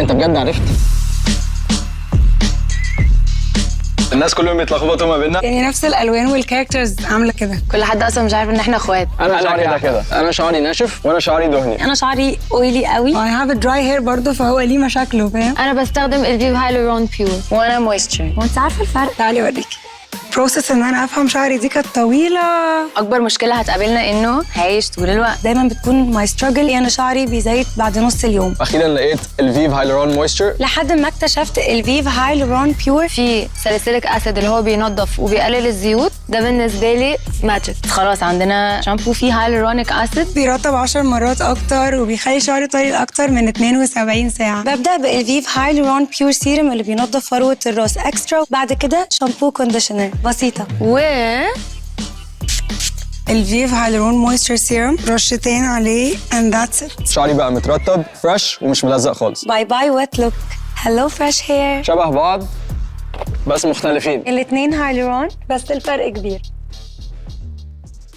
انت بجد عرفت؟ الناس كلهم بيتلخبطوا ما بيننا. يعني نفس الالوان والكاركترز عامله كده. كل حد اصلا مش عارف ان احنا اخوات. انا شعري كده. انا شعري ناشف. وانا شعري دهني. انا شعري اويلي قوي. I have a dry hair برضه فهو ليه مشاكله فاهم. انا بستخدم الفيف هايلورون بيور. وانا مويستشر. وانت عارفه الفرق؟ تعالي اوريكي. بروسس ان انا افهم شعري دي كانت طويله. اكبر مشكله هتقابلنا انه هايش طول الوقت. دايما بتكون ماي ستراجل انا شعري بيزيد بعد نص اليوم. اخيرا لقيت الفيف هايلورون مويستشر. لحد ما اكتشفت الفيف هايلورون بيور. في ساليسيليك اسيد اللي هو بينظف وبيقلل الزيوت، ده بالنسبه لي ماجيك. خلاص عندنا شامبو فيه هايلورونيك اسيد بيرطب 10 مرات اكتر وبيخلي شعري طويل اكتر من 72 ساعه. ببدا بالفيف هايلورون بيور سيرم اللي بينظف فروه الراس اكسترا، وبعد كده شامبو كونديشنر بسيطه. الفيف هايلورون مويستشر سيرم رشتين عليه and that's it. شعري بقى مترطب فريش ومش ملزق خالص. باي باي ويت لوك. هلو فريش هير. شبه بعض بس مختلفين. الاتنين هايلورون بس الفرق كبير.